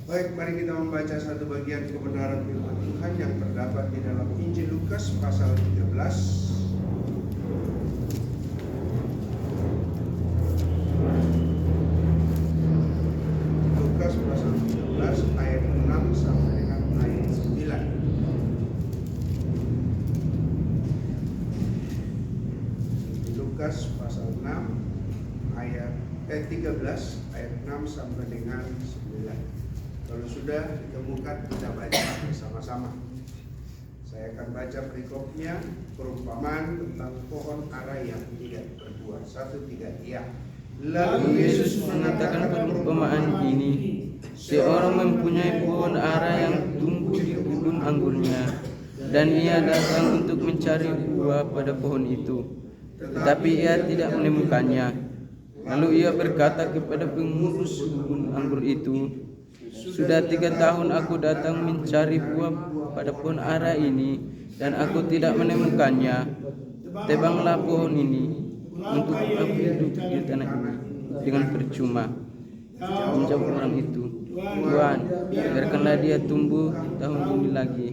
Baik, mari kita membaca satu bagian kebenaran firman Tuhan yang terdapat di dalam Injil Lukas pasal 13. Lukas pasal 13 ayat 6 sampai dengan ayat 9. Lukas pasal 6 ayat 13 ayat 6 sampai dengan 9. Kalau sudah ditemukan, kita baca bersama-sama. Saya akan baca perikopnya, perumpamaan tentang pohon ara yang tidak berbuah. 1, 3, iya. Lalu Yesus mengatakan perumpamaan ini, seorang mempunyai pohon ara yang tumbuh di kebun anggurnya, dan ia datang untuk mencari buah pada pohon itu, tetapi ia tidak menemukannya. Lalu ia berkata kepada pengurus kebun anggur itu, sudah 3 tahun aku datang mencari buah pada pohon ara ini, dan aku tidak menemukannya. Tebanglah pohon ini untuk aku hidup di tanah ini dengan percuma. Menjawab orang itu, Tuhan, biarkanlah dia tumbuh tahun ini lagi.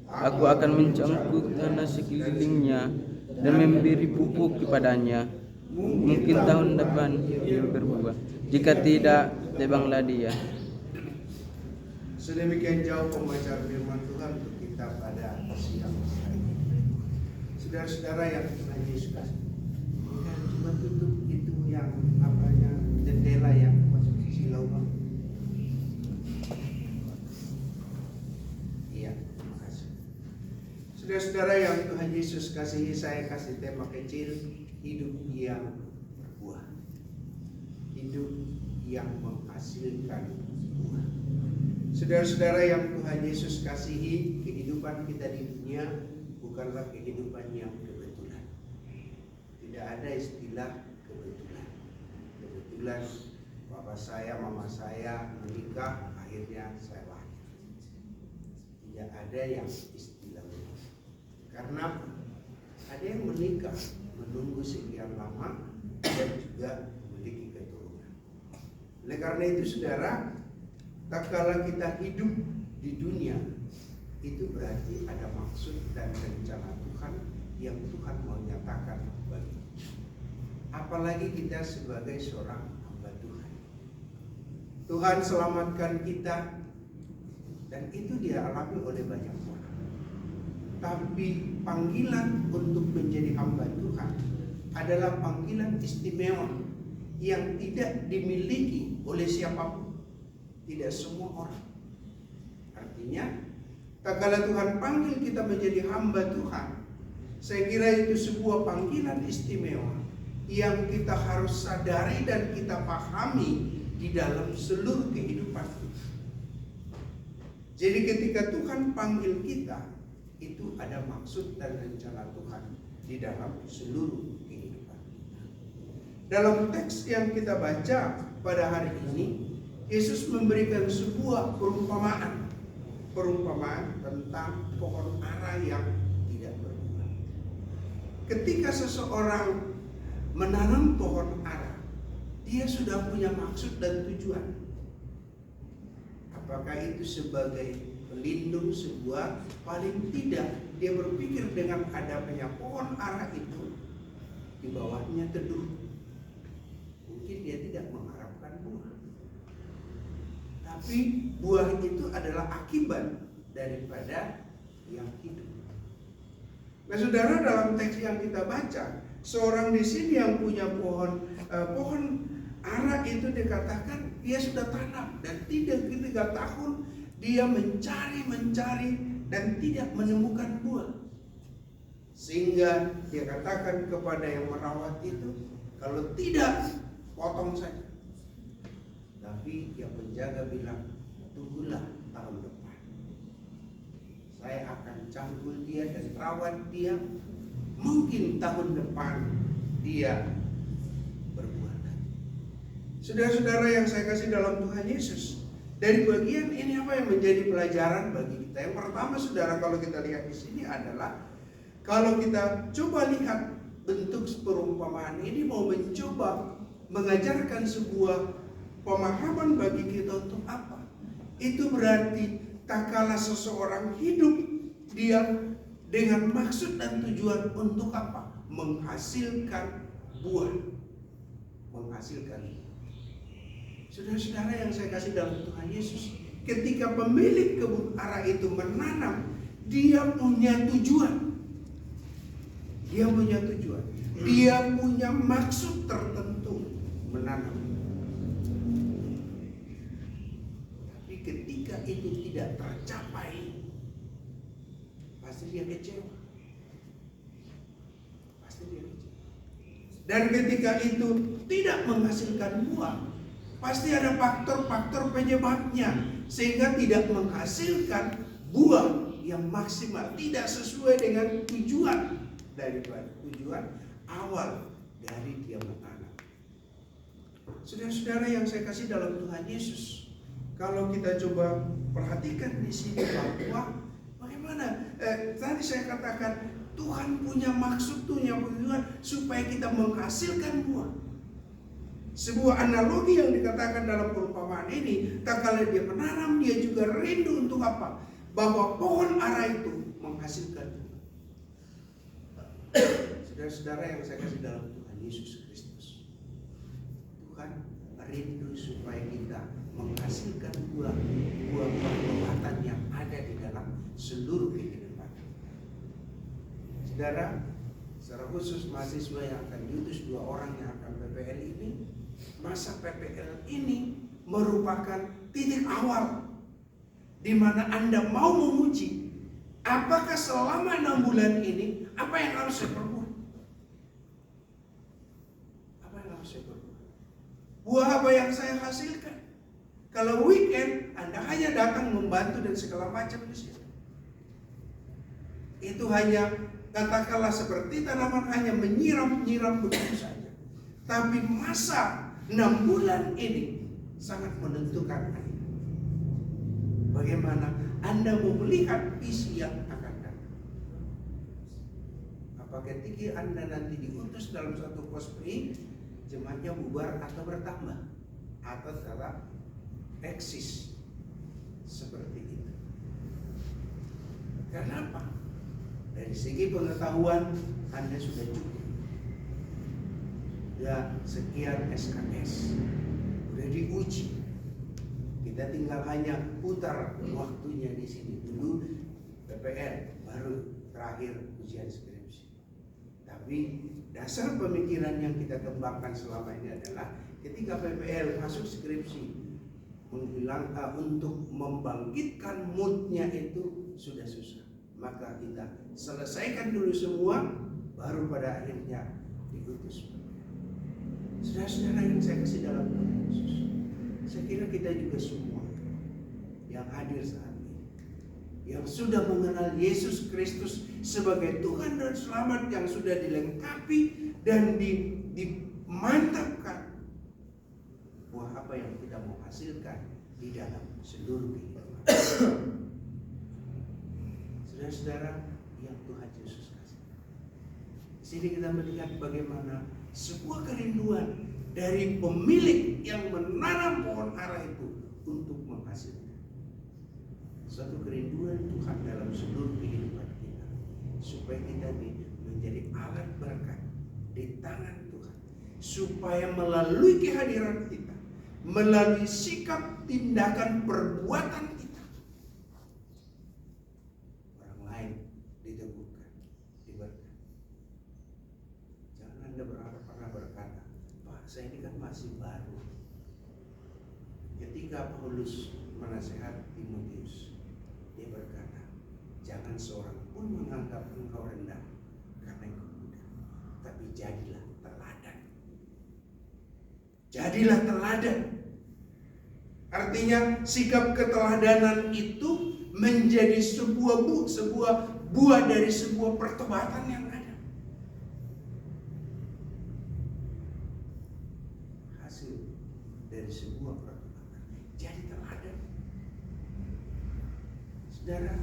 Aku akan mencangkuk tanah sekelilingnya dan memberi pupuk kepadanya. Mungkin tahun depan dia berbuah. Jika tidak, tebanglah dia. Sedemikian jauh pembacaan firman Tuhan untuk kita pada siang hari ini. Saudara-saudara yang Tuhan Yesus kasih, bukan cuma tutup itu yang apanya jendela yang masuk silau bang. Iya, terima kasih. Saudara-saudara yang Tuhan Yesus kasihi, saya kasih tema kecil, hidup yang berbuah, hidup yang menghasilkan buah. Saudara-saudara yang Tuhan Yesus kasihi, kehidupan kita di dunia bukanlah kehidupan yang kebetulan. Tidak ada istilah kebetulan. Kebetulan bapak saya, mama saya menikah, akhirnya saya lahir. Tidak ada yang istilah itu. Karena ada yang menikah, menunggu sekian lama dan juga memiliki keturunan. Oleh karena itu saudara, tak kala kita hidup di dunia, itu berarti ada maksud dan rencana Tuhan yang Tuhan mau nyatakan bagi kita. Apalagi kita sebagai seorang hamba Tuhan. Tuhan selamatkan kita, dan itu dialami oleh banyak orang. Tapi panggilan untuk menjadi hamba Tuhan adalah panggilan istimewa yang tidak dimiliki oleh siapapun. Tidak semua orang. Artinya, tak kala Tuhan panggil kita menjadi hamba Tuhan, saya kira itu sebuah panggilan istimewa yang kita harus sadari dan kita pahami di dalam seluruh kehidupan kita. Jadi ketika Tuhan panggil kita, itu ada maksud dan rencana Tuhan di dalam seluruh kehidupan kita. Dalam teks yang kita baca pada hari ini, Yesus memberikan sebuah perumpamaan tentang pohon ara yang tidak berbuah. Ketika seseorang menanam pohon ara, dia sudah punya maksud dan tujuan. Apakah itu sebagai pelindung sebuah, paling tidak dia berpikir dengan adanya pohon ara itu, di bawahnya teduh. Mungkin dia tidak mengharapkan buah. Tapi buah itu adalah akibat daripada yang hidup. Nah saudara, dalam teks yang kita baca, seorang di sini yang punya pohon ara itu dikatakan dia sudah tanam, dan 3 tahun dia mencari dan tidak menemukan buah. Sehingga dia katakan kepada yang merawat itu, kalau tidak, potong saja. Tapi yang penjaga bilang, tunggulah tahun depan. Saya akan cangkul dia dan rawat dia. Mungkin tahun depan dia berbuah lagi. Saudara-saudara yang saya kasih dalam Tuhan Yesus, dari bagian ini apa yang menjadi pelajaran bagi kita? Yang pertama saudara, kalau kita lihat di sini adalah, kalau kita coba lihat bentuk perumpamaan ini mau mencoba mengajarkan sebuah pemahaman bagi kita untuk apa? Itu berarti tak kalah seseorang hidup, dia dengan maksud dan tujuan untuk apa? Menghasilkan buah. Menghasilkan buah. Saudara-saudara yang saya kasih dalam Tuhan Yesus, ketika pemilik kebun ara itu menanam, dia punya tujuan. Dia punya tujuan. Dia punya maksud tertentu menanam. Tapi ketika itu tidak tercapai, pasti dia kecewa. Pasti dia kecewa. Dan ketika itu tidak menghasilkan buah, pasti ada faktor-faktor penyebabnya, sehingga tidak menghasilkan buah yang maksimal, tidak sesuai dengan tujuan daripada tujuan awal dari dia menanam. Saudara-saudara yang saya kasih dalam Tuhan Yesus, kalau kita coba perhatikan di sini bahwa bagaimana tadi saya katakan Tuhan punya maksud, punya tujuan supaya kita menghasilkan buah. Sebuah analogi yang dikatakan dalam perumpamaan ini, tak kala dia menanam, dia juga rindu untuk apa? Bahwa pohon ara itu menghasilkan buah. Saudara-saudara yang saya kasih dalam Tuhan Yesus Kristus, Tuhan rindu supaya kita menghasilkan buah perbuatan yang ada di dalam seluruh kehidupan. Saudara, secara khusus mahasiswa yang akan diutus 2 orang yang akan PPL ini, masa PPL ini merupakan titik awal di mana Anda mau menguji apakah selama 6 bulan ini apa yang harus saya perbuat. Apa yang harus saya perbuat? Buah apa yang saya hasilkan? Kalau weekend Anda hanya datang membantu dan segala macam di situ, itu hanya katakanlah seperti tanaman hanya menyiram begitu saja. Tapi masa 6 bulan ini sangat menentukan Anda. Bagaimana Anda mau melihat visi yang akan datang. Apa ketika Anda nanti diutus dalam satu POSPI, jemaatnya bubar atau bertambah, atau tetap eksis seperti itu. Kenapa? Dari segi pengetahuan Anda sudah cukup. Ya, sekian SKS sudah diuji. Kita tinggal hanya putar waktunya di sini dulu PPL, baru terakhir ujian skripsi. Tapi dasar pemikiran yang kita kembangkan selama ini adalah ketika PPL masuk skripsi, untuk membangkitkan moodnya itu sudah susah. Maka kita selesaikan dulu semua, baru pada akhirnya diutus. Saudara-saudara yang saya kasih dalam Tuhan Yesus, saya kira kita juga semua yang hadir saat ini, yang sudah mengenal Yesus Kristus sebagai Tuhan dan Selamat, yang sudah dilengkapi dan dimantapkan buah apa yang kita mau hasilkan di dalam seluruh kehidupan. Saudara-saudara yang Tuhan Yesus kasih, di sini kita melihat bagaimana sebuah kerinduan dari pemilik yang menanam pohon ara itu untuk menghasilkan. Satu kerinduan Tuhan dalam seluruh kehidupan kita, supaya kita menjadi alat berkat di tangan Tuhan, supaya melalui kehadiran kita, melalui sikap, tindakan, perbuatan kita, orang lain diteguhkan, diberkati. Jangan Anda pernah berkata, Pak, saya ini kan masih baru. Ketika Paulus menasihat Timotius, dia berkata, jangan seorang pun menganggap engkau rendah karena engkau muda, tapi jadilah teladan. Jadilah teladan. Artinya sikap keteladanan itu menjadi sebuah buah dari sebuah pertobatan yang ada. Hasil dari sebuah pertobatan jadi teladan. Saudara,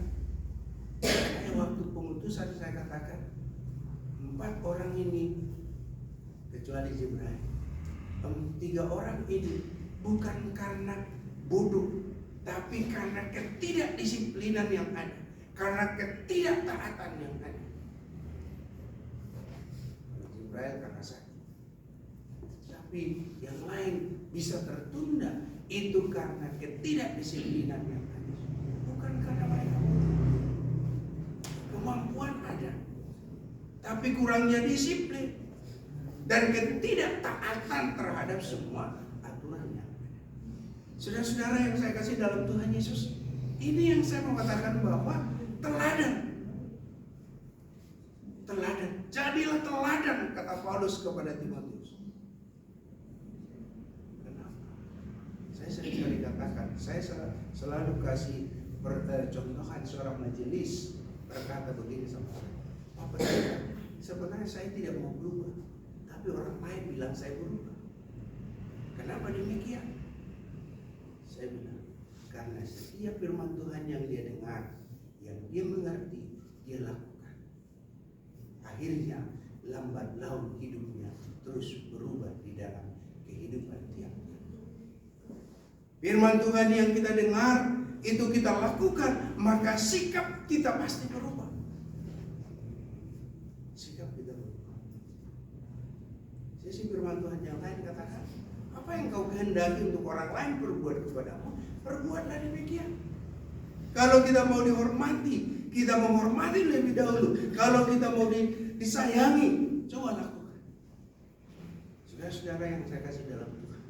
pada waktu pengutusan saya katakan 4 orang ini, kecuali Jibril, 3 orang ini bukan karena bodoh, tapi karena ketidakdisiplinan yang ada, karena ketidaktaatan yang ada. Jibril karena sakit, tapi yang lain bisa tertunda, itu karena ketidakdisiplinan yang ada, bukan karena mereka kemampuan ada, tapi kurangnya disiplin dan ketidaktaatan terhadap semua aturannya. Saudara-saudara yang saya kasih dalam Tuhan Yesus, ini yang saya mau katakan bahwa teladan. Jadilah teladan, kata Paulus kepada Timotius. Kenapa? Saya sering kali katakan, saya selalu kasih contohan seorang majelis berkata begini sama saya. Pak Pendeta, sebenarnya saya tidak mau berubah, tapi orang lain bilang saya berubah. Kenapa demikian? Saya bilang, karena setiap firman Tuhan yang dia dengar, yang dia mengerti, dia lakukan. Akhirnya lambat laun hidupnya terus berubah di dalam kehidupan tiap-tiap. Firman Tuhan yang kita dengar, itu kita lakukan, maka sikap kita pasti berubah. Sikap kita berubah. Sisi firman Tuhan yang lain katakan, apa yang kau kehendaki untuk orang lain berbuat kepadamu, perbuatlah demikian. Kalau kita mau dihormati, kita menghormati lebih dahulu. Kalau kita mau disayangi, coba lakukan. Saudara-saudara yang saya kasih dalam Tuhan,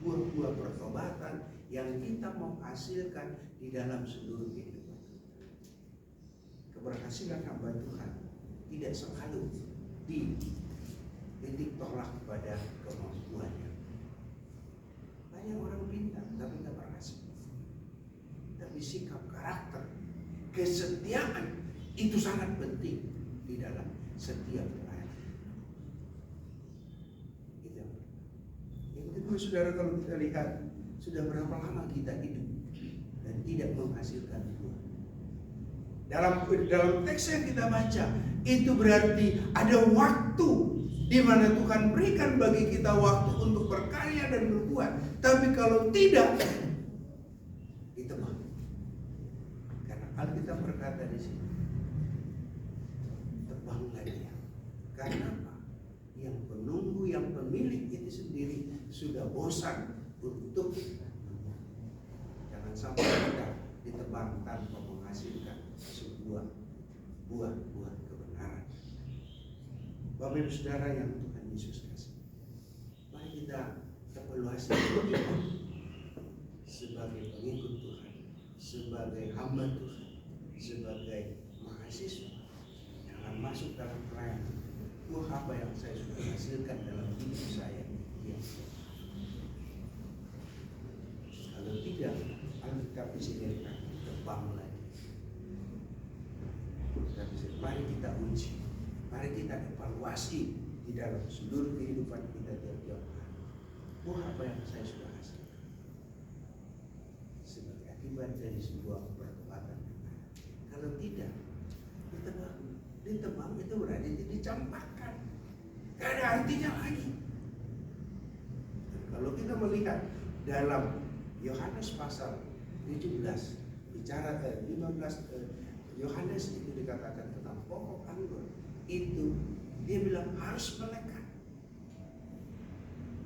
buah-buah pertobatan yang kita mau hasilkan di dalam seluruh kehidupan. Keberhasilan hamba Tuhan tidak selalu titik tolak pada kemampuannya. Banyak orang pintar tapi tidak berhasil. Tapi sikap, karakter, kesetiaan itu sangat penting di dalam setiap orang. Yang kedua, saudara, kalau kita lihat sudah berapa lama kita hidup dan tidak menghasilkan buah. Dalam teks yang kita baca, itu berarti ada waktu di mana Tuhan berikan bagi kita waktu untuk berkarya dan berbuat. Tapi kalau tidak, ditebang. Karena Alkitab berkata di sini, tebanglah dia. Karena apa? Yang penunggu, yang pemilik itu sendiri sudah bosan untuk jangan sampai kita ditebang tanpa menghasilkan sebuah buah-buah kebenaran. Bapak Ibu Saudara yang Tuhan Yesus kasih, mari kita evaluasi kita sebagai pengikut Tuhan, sebagai hamba Tuhan, sebagai mahasiswa. Jangan masuk dalam perayaan buah apa yang saya sudah hasilkan dalam hidup saya. Kalau tidak, Alkitab disediakan tebang lagi. Mari kita uji, mari kita evaluasi di dalam seluruh kehidupan kita tiap-tiap hari. Buah apa yang saya sudah hasilkan sebagai akibat dari sebuah pertobatan. Kalau tidak, ditebang itu berarti dicampakkan, gak ada artinya lagi. Kalau kita melihat dalam Yohanes pasal 17 bicara 15 Yohanes itu dikatakan tentang pokok anggur itu, dia bilang harus melekat.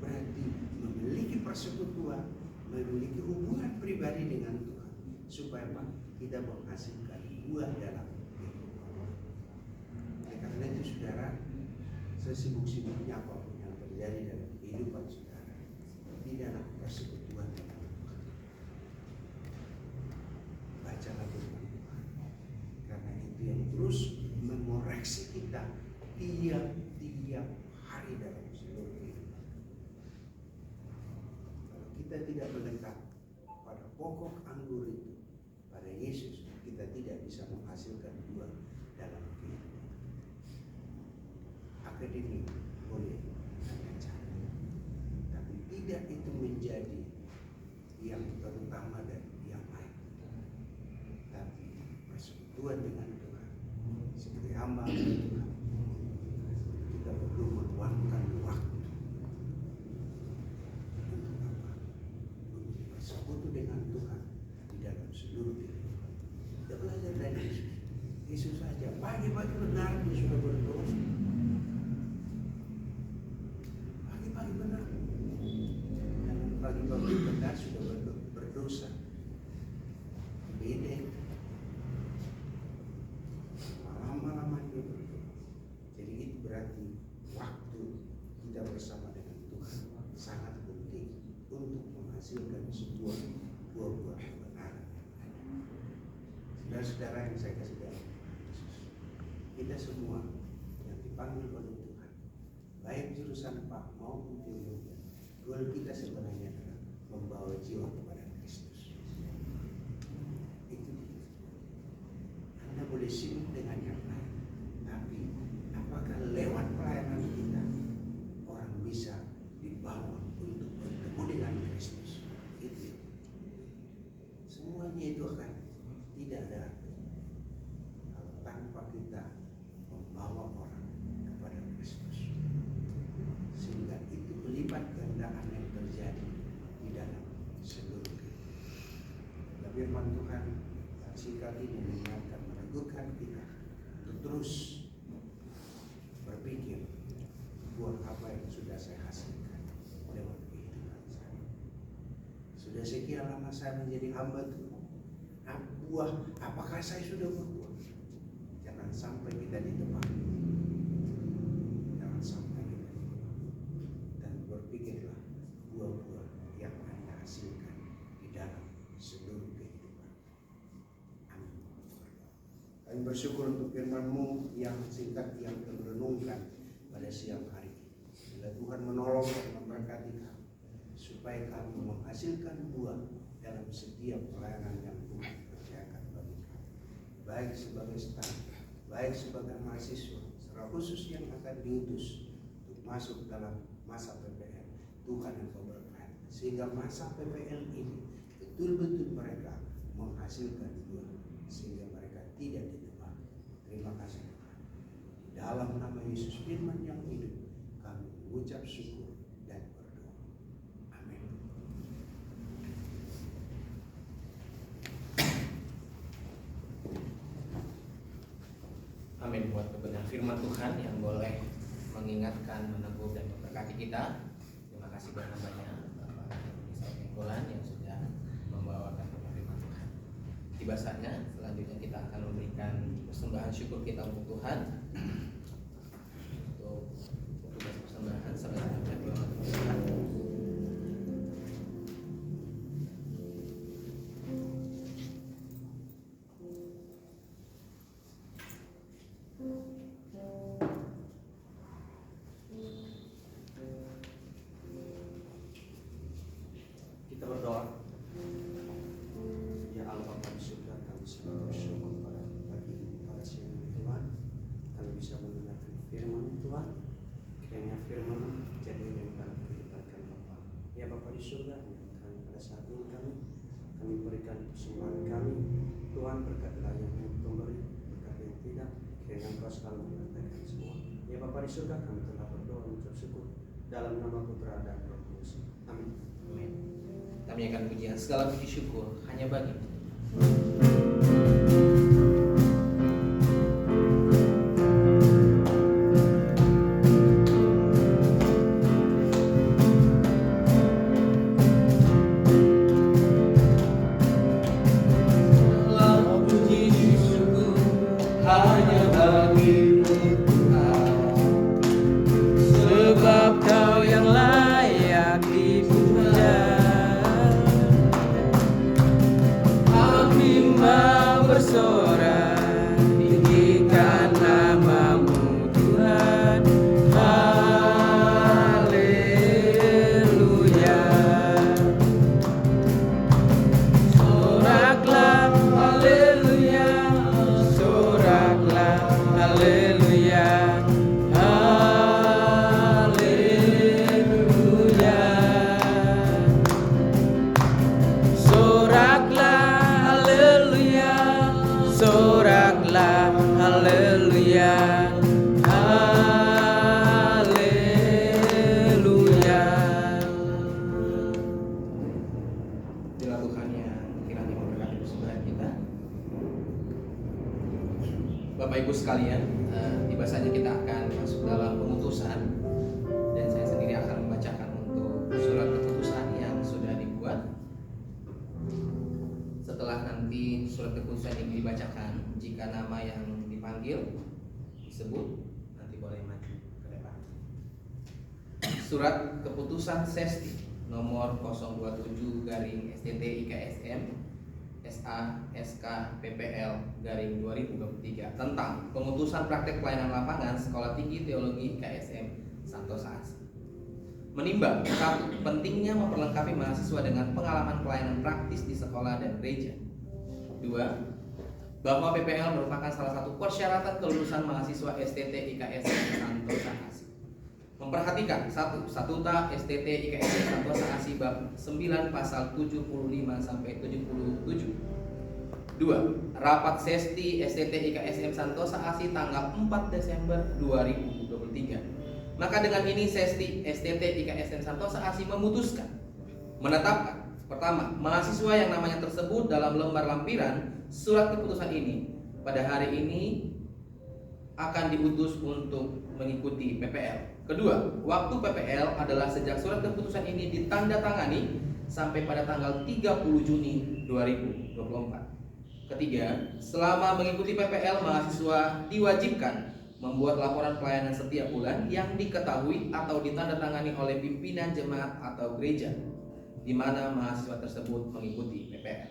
Berarti memiliki persekutuan, memiliki hubungan pribadi dengan Tuhan, supaya kita menghasilkan buah dalam kehidupan. Oleh karena itu saudara, sesibuk-sibuknya apapun yang terjadi dalam kehidupan saudara, di dalam persekutuan dengan Tuhan, bacalah firman Tuhan, karena itu yang terus mengoreksi kita tiap-tiap hari dalam seluruh kehidupan. Kalau kita tidak melekat pada pokok anggur itu, pada Yesus, kita tidak bisa menghasilkan buah dalam kehidupan. Akademik boleh hanya cari, tapi tidak itu menjadi yang terutama dan yang lain. Tapi persekutuan dengan Tuhan, sebagai hamba Tuhan, kita perlu meluangkan waktu untuk apa? Untuk bersekutu dengan Tuhan saudara-saudara yang saya kasih dalam Yesus, kita semua yang dipanggil oleh Tuhan, baik jurusan Pak maupun teologi, goal kita sebenarnya adalah membawa jiwa kepada Kristus. Itu dia. Anda boleh sibuk dengan yang lain, tapi apakah lewat pelayanan kita orang bisa dibawa untuk bertemu dengan Kristus? Itu semuanya itu akan tidak ada kalau tanpa kita membawa orang kepada Kristus, sehingga itu melipat gandaan yang terjadi di dalam seluruh kehidupan. Firman Tuhan singkat ini mengingatkan, meneguhkan kita untuk terus berpikir buah apa yang sudah saya hasilkan lewat kehidupan saya. Sudah sekian lama saya menjadi hamba Tuhan. Buah apakah saya sudah berbuah? Jangan sampai kita ditebak. Jangan sampai kita ditebak. Dan berpikirlah buah-buah yang Anda hasilkan di dalam seluruh kehidupan. Amin. Kami bersyukur untuk firman-Mu yang singkat yang kami renungkan pada siang hari ini. Bila Tuhan menolong dan memberkati kami, supaya kami menghasilkan buah dalam setiap pelayanan yang Tuhan kerjakan bagi kami, baik sebagai staf, baik sebagai mahasiswa, secara khusus yang akan diutus untuk masuk dalam masa PPL. Tuhan yang memberkati, sehingga masa PPL ini betul-betul mereka menghasilkan buah, sehingga mereka tidak ditebak. Terima kasih Tuhan. Di dalam nama Yesus firman yang hidup, kami mengucap syukur dan berdoa. Amin. Amin. Buat kebenaran firman Tuhan yang boleh mengingatkan, meneguh dan memberkati kita. Terima kasih buat hambanya Bapak Misal Menggolan yang sudah membawakan firman Tuhan. Tiba saatnya selanjutnya kita akan memberikan persembahan syukur kita untuk Tuhan. Untuk petugas persembahan sebenarnya Tuhan. Kita berdoa. Ya Allah Bapa di surga, kami selalu bersyukur pada pagi ini, pada siang ini Tuhan. Kami bisa mendengarkan firman Tuhan. Kiranya firman jadi yang dalam kehidupan kami Bapa. Ya Bapa di surga, kami pada saat ini kami berikan persembahan kami. Tuhan berkatilah yang memberi, berkat yang tidak. Kiranya Engkau selalu menyertai semua. Ya Bapa di surga, kami telah berdoa mengucap syukur dalam nama Putra dan Roh Kudus. Amin. Amin. Kami akan pujian segala puji syukur hanya bagi sebab Kau yang layak dipuja. Kami mau bersorak, tinggikan nama-Mu Tuhan. Haleluya. Soraklah haleluya, soraklah haleluya. Haleluya. Soraklah haleluya, soraklah haleluya. Haleluya. bila Tuhan yang kiranya memberkati persembahan kita. Bapak Ibu sekalian, tiba saja kita akan masuk dalam pemutusan, dan saya sendiri akan membacakan untuk surat keputusan yang sudah dibuat. Setelah nanti surat keputusan ini dibacakan, jika nama yang dipanggil disebut, nanti boleh maju ke depan. Surat keputusan Sesti nomor 027/STT IKSM SA SK PPL garing 2023 tentang pengutusan praktek pelayanan lapangan Sekolah Tinggi Teologi KSM Santosa Asi. Menimbang satu, pentingnya memperlengkapi mahasiswa dengan pengalaman pelayanan praktis di sekolah dan gereja. Dua, bahwa PPL merupakan salah satu persyaratan kelulusan mahasiswa STT IKSM Santosa Asi. Memperhatikan satu, Statuta STT IKSM Santosa Asi bab 9 pasal 75 sampai 77. Dua, rapat sesti STT IKSM Santosa Asi tanggal 4 Desember 2023. Maka dengan ini sesti STT IKSM Santosa Asi memutuskan menetapkan pertama, mahasiswa yang namanya tersebut dalam lembar lampiran surat keputusan ini pada hari ini akan diutus untuk mengikuti PPL. Kedua, waktu PPL adalah sejak surat keputusan ini ditandatangani sampai pada tanggal 30 Juni 2024. Ketiga, selama mengikuti PPL mahasiswa diwajibkan membuat laporan pelayanan setiap bulan yang diketahui atau ditandatangani oleh pimpinan jemaat atau gereja di mana mahasiswa tersebut mengikuti PPL.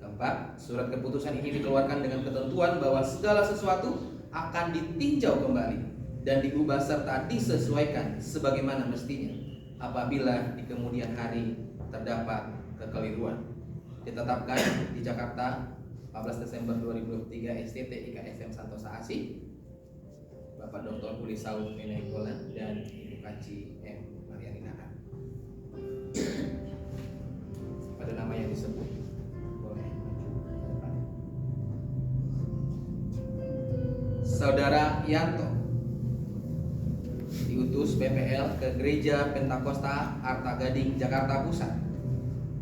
Keempat, surat keputusan ini dikeluarkan dengan ketentuan bahwa segala sesuatu akan ditinjau kembali dan diubah serta disesuaikan sebagaimana mestinya apabila di kemudian hari terdapat kekeliruan. Ditetapkan di Jakarta 14 Desember 2023 STT IKSM Santosa Asi Bapak Dr. Uli Saud Menaikolan dan Ibu Kaci M. Marianina. Pada nama yang disebut boleh Saudara Yanto diutus PPL ke Gereja Pentakosta Arta Gading Jakarta Pusat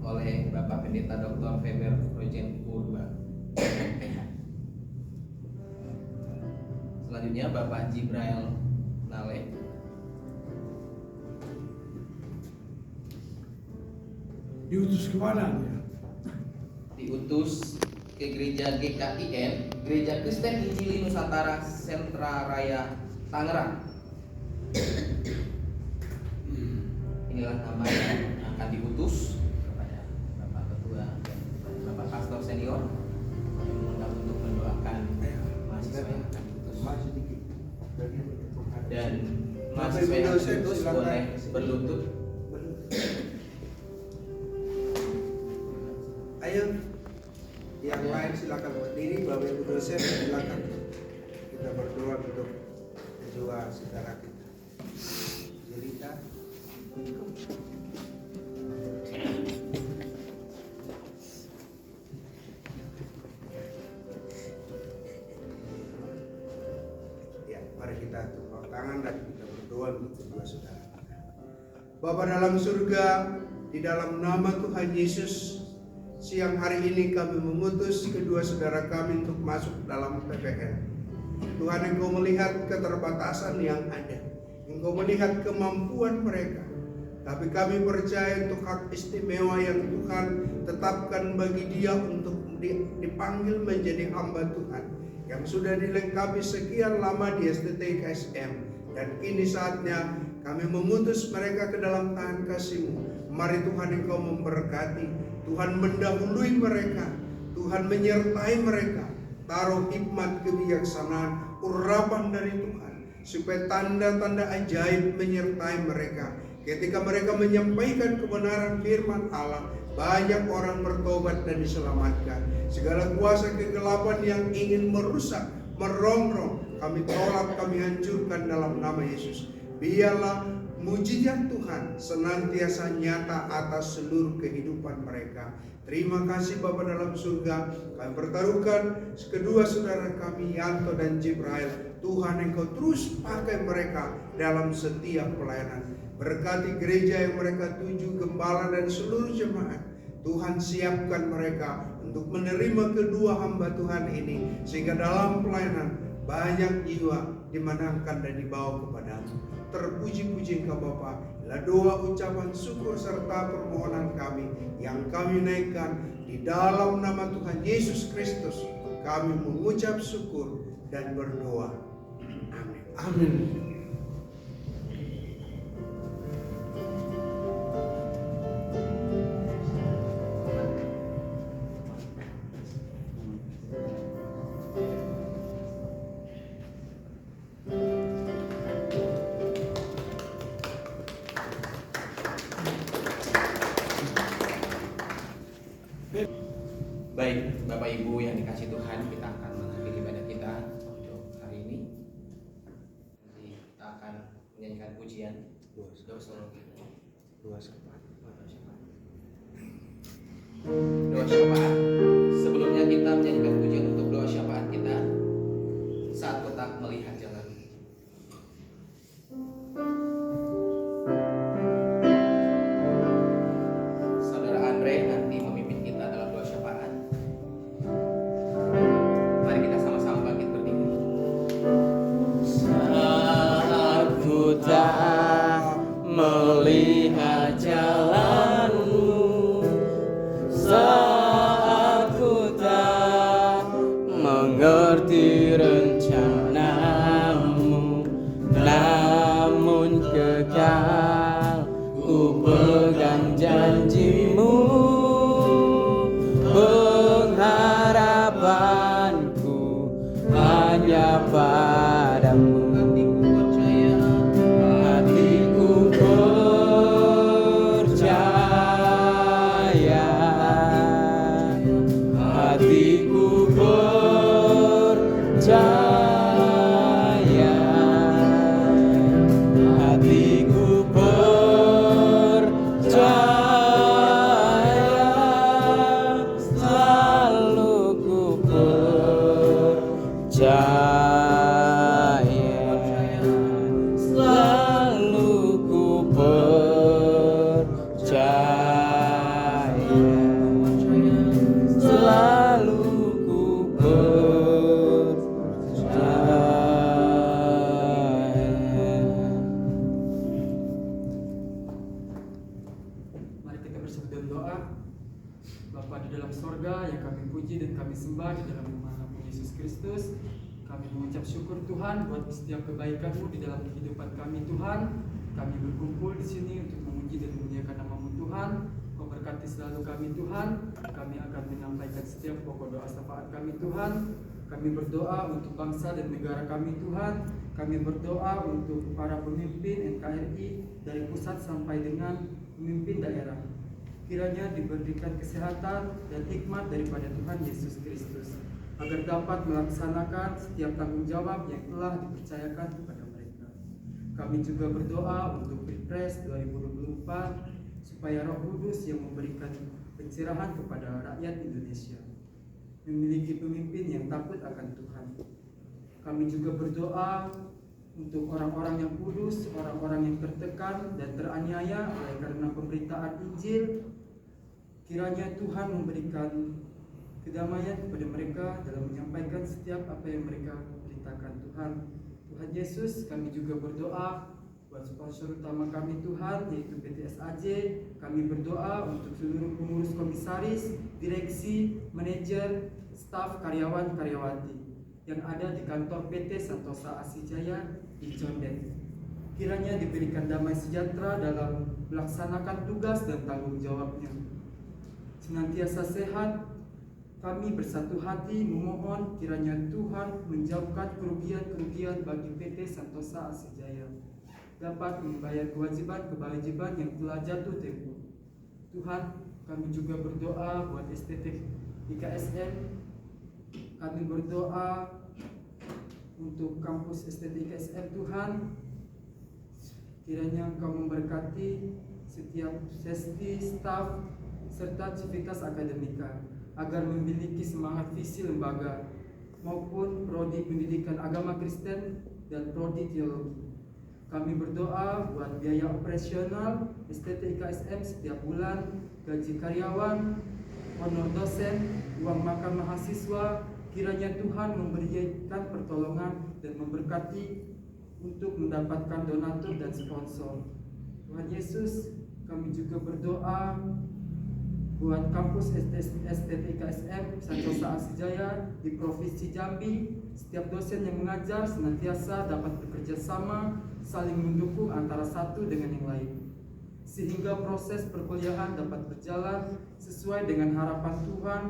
oleh Bapak Pendeta Dr. Feber Rojen Purba PH. Selanjutnya Bapak Jibrail Nale diutus kemana dia? Diutus ke gereja GKIN, Gereja Kristen Injili Nusantara Sentra Raya Tangerang. Inilah nama yang akan diutus kepada Bapak Ketua dan Bapak Pastor Senior yang mengundang untuk mendoakan mahasiswa yang akan diutus. Dan mahasiswa yang akan diutus boleh berlutut. Ayo, yang lain silakan berdiri. Bapak Ibu dosen silakan kita berdoa untuk kedua saudara kita. Jelita. Ya, mari kita tepuk tangan dan kita berdoa untuk kedua saudara kita. Bapa dalam surga, di dalam nama Tuhan Yesus, siang hari ini kami memutus kedua saudara kami untuk masuk dalam PPL. Tuhan, Engkau melihat keterbatasan yang ada, Engkau melihat kemampuan mereka, tapi kami percaya untuk hak istimewa yang Tuhan tetapkan bagi dia untuk dipanggil menjadi hamba Tuhan, yang sudah dilengkapi sekian lama di STT KSM, dan kini saatnya kami memutus mereka ke dalam tangan kasih-Mu. Mari Tuhan, Engkau memberkati, Tuhan mendahului mereka, Tuhan menyertai mereka. Taruh hikmat, kebijaksanaan, urapan dari Tuhan, supaya tanda-tanda ajaib menyertai mereka. Ketika mereka menyampaikan kebenaran firman Allah, banyak orang bertobat dan diselamatkan. Segala kuasa kegelapan yang ingin merusak, merongrong, kami tolak, kami hancurkan dalam nama Yesus. Biarlah mujizat Tuhan senantiasa nyata atas seluruh kehidupan mereka. Terima kasih Bapa dalam surga. Kami pertaruhkan kedua saudara kami Yanto dan Jibrail. Tuhan, Engkau terus pakai mereka dalam setiap pelayanan. Berkati gereja yang mereka tuju, gembala dan seluruh jemaat. Tuhan, siapkan mereka untuk menerima kedua hamba Tuhan ini, sehingga dalam pelayanan banyak jiwa dimenangkan dan dibawa kepadamu. Terpuji-puji Engkau Bapa. Inilah doa, ucapan syukur serta permohonan kami yang kami naikkan di dalam nama Tuhan Yesus Kristus. Kami mengucap syukur dan berdoa. Amin. Amin. Baik, Bapak Ibu yang dikasih Tuhan, kita akan mengakhiri ibadah kita untuk hari ini. Nanti kita akan menyanyikan pujian doa syafaat. Doa syafaat. Sebelumnya kita menyanyikan pujian untuk doa syafaat kita saat kotak melihat jalan. Saudara Andre nanti memimpin kita dalam doa syafaat. Mari kita sama-sama bangkit berdiri. Saat ku tak melihat jalanmu, saat ku tak mengerti rencanamu, namun kekal ku pegang janjimu, pengharapanku hanya padamu. Hatiku percaya, hatiku percaya, hatiku percaya, selalu ku percaya, selalu ku percaya, selalu ku percaya. Mari kita bersatu dalam doa. Bapa di dalam sorga yang kami puji dan kami sembah di dalam nama Yesus Kristus, kami mengucap syukur Tuhan buat setiap kebaikan-Mu di dalam kehidupan kami Tuhan. Kami berkumpul di sini untuk memuji dan memuliakan nama-Mu Tuhan. Kau berkati selalu kami Tuhan. Kami akan menyampaikan setiap pokok doa syafaat kami Tuhan. Kami berdoa untuk bangsa dan negara kami Tuhan. Kami berdoa untuk para pemimpin NKRI dari pusat sampai dengan pemimpin daerah. Kiranya diberikan kesehatan dan hikmat daripada Tuhan Yesus Kristus, agar dapat melaksanakan setiap tanggung jawab yang telah dipercayakan kepada mereka. Kami juga berdoa untuk Pilpres 2024 supaya Roh Kudus yang memberikan pencerahan kepada rakyat Indonesia, memiliki pemimpin yang takut akan Tuhan. Kami juga berdoa untuk orang-orang yang kudus, orang-orang yang tertekan dan teraniaya oleh karena pemberitaan Injil. Kiranya Tuhan memberikan kedamaian kepada mereka dalam menyampaikan setiap apa yang mereka beritakan Tuhan. Tuhan Yesus, kami juga berdoa buat sponsor utama kami Tuhan, yaitu PT SAJ. Kami berdoa untuk seluruh pengurus komisaris, direksi, manajer, staf, karyawan, karyawati yang ada di kantor PT Santosa Asijaya di Condet. Kiranya diberikan damai sejahtera dalam melaksanakan tugas dan tanggung jawabnya. Senantiasa sehat, kami bersatu hati memohon kiranya Tuhan menjauhkan kerugian-kerugian bagi PT Santosa Asijaya, dapat membayar kewajiban-kewajiban yang telah jatuh tempo. Tuhan, kami juga berdoa buat STT IKSM. Kami berdoa untuk kampus STT IKSM Tuhan. Kiranya Engkau memberkati setiap sesi, staf, serta civitas akademika, agar memiliki semangat visi lembaga maupun prodi pendidikan agama Kristen dan prodi teologi. Kami berdoa buat biaya operasional STT IKSM setiap bulan, gaji karyawan, honor dosen, uang makan mahasiswa. Kiranya Tuhan memberikan pertolongan dan memberkati untuk mendapatkan donatur dan sponsor. Tuhan Yesus, kami juga berdoa buat kampus STT IKSM Santosa Asijaya di Provinsi Jambi. Setiap dosen yang mengajar senantiasa dapat bekerja sama, saling mendukung antara satu dengan yang lain, sehingga proses perkuliahan dapat berjalan sesuai dengan harapan Tuhan.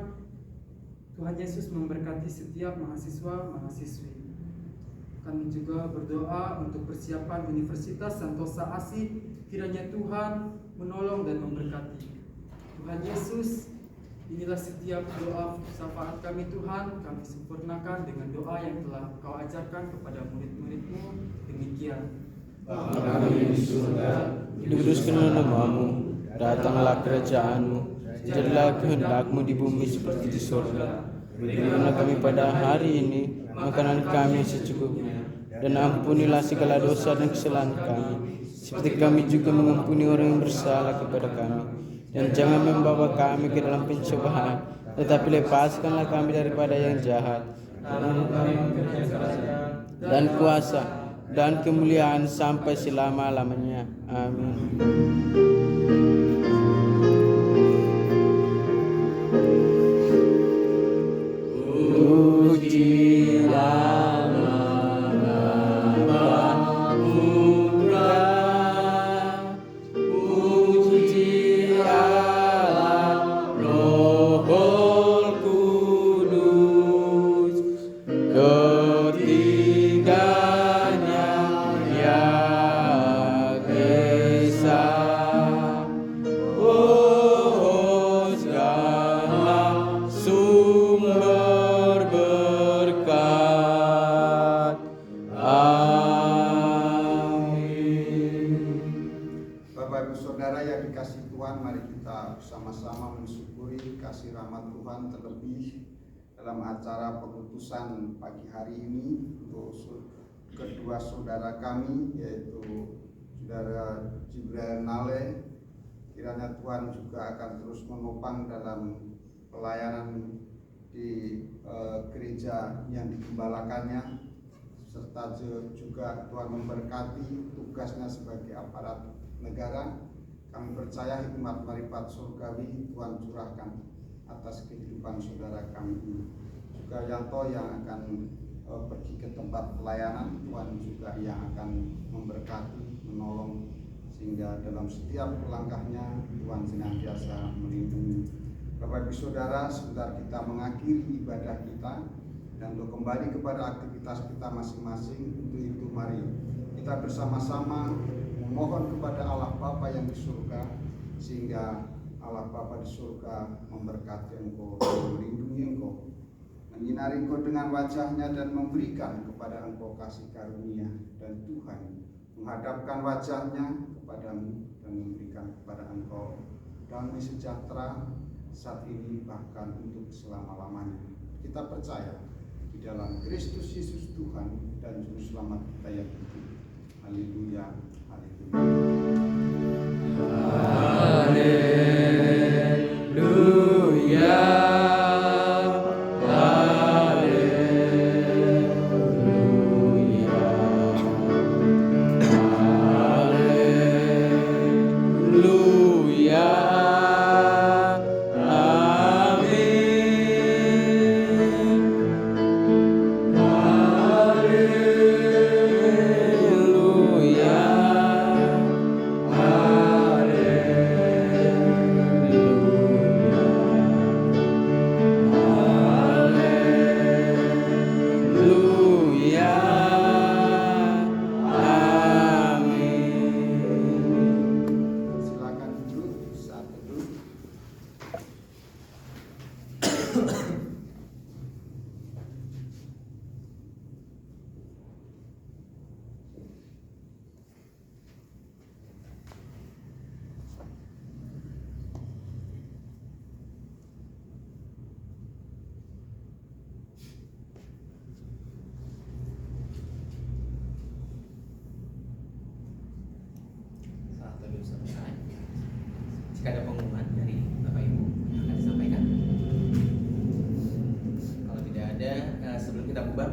Tuhan Yesus memberkati setiap mahasiswa-mahasiswi. Kami juga berdoa untuk persiapan Universitas Santosa Asi. Kiranya Tuhan menolong dan memberkati. Tuhan Yesus, Inilah setiap doa syafaat kami Tuhan, kami sempurnakan dengan doa yang telah Kau ajarkan kepada murid-murid-Mu. Demikian. Bapa kami di surga, dikuduskanlah nama-Mu, datanglah kerajaan-Mu, jadilah kehendak-Mu di bumi seperti di surga. Berikanlah kami pada hari ini makanan kami secukupnya, dan ampunilah segala dosa dan kesalahan kami, seperti kami juga mengampuni orang yang bersalah kepada kami. Dan jangan membawa kami ke dalam pencobaan, tetapi lepaskanlah kami daripada yang jahat. Dan kuasa dan kemuliaan sampai selama-lamanya. Amin. Pujilah nama Bapa, Putra, puji Allah, Roh Kudus, ketiganya yang esa. Oh, segala sumber berkat. Amin. Bapak Ibu Saudara yang dikasihi Tuhan, mari kita bersama-sama mensyukuri kasih rahmat Tuhan, terlebih dalam acara pengutusan pagi hari ini untuk kedua saudara kami, yaitu Saudara Jibril Nale. Kiranya Tuhan juga akan terus menopang dalam pelayanan di gereja yang digembalakannya, serta juga Tuhan memberkati tugasnya sebagai aparat negara. Kami percaya hikmat marifat surgawi Tuhan curahkan atas kehidupan saudara kami ini. Juga Yanto yang akan pergi ke tempat pelayanan, Tuhan juga yang akan memberkati, menolong, sehingga dalam setiap langkahnya Tuhan senantiasa melindungi. Bapak Ibu Saudara, sebentar kita mengakhiri ibadah kita dan untuk kembali kepada aktivitas kita masing-masing. Untuk itu mari kita bersama-sama memohon kepada Allah Bapa yang di surga, sehingga Allah Bapa di surga memberkati engkau dan melindungi engkau, menyinari engkau dengan wajahnya dan memberikan kepada engkau kasih karunia, dan Tuhan menghadapkan wajahnya kepadamu dan memberikan kepada engkau damai sejahtera saat ini bahkan untuk selama-lamanya. Kita percaya di dalam Kristus Yesus Tuhan dan Juru Selamat kita yang hidup. Haleluya, haleluya. Haleluya. Jika ada pengumuman dari Bapak Ibu yang akan disampaikan, kalau tidak ada, sebelum kita bubar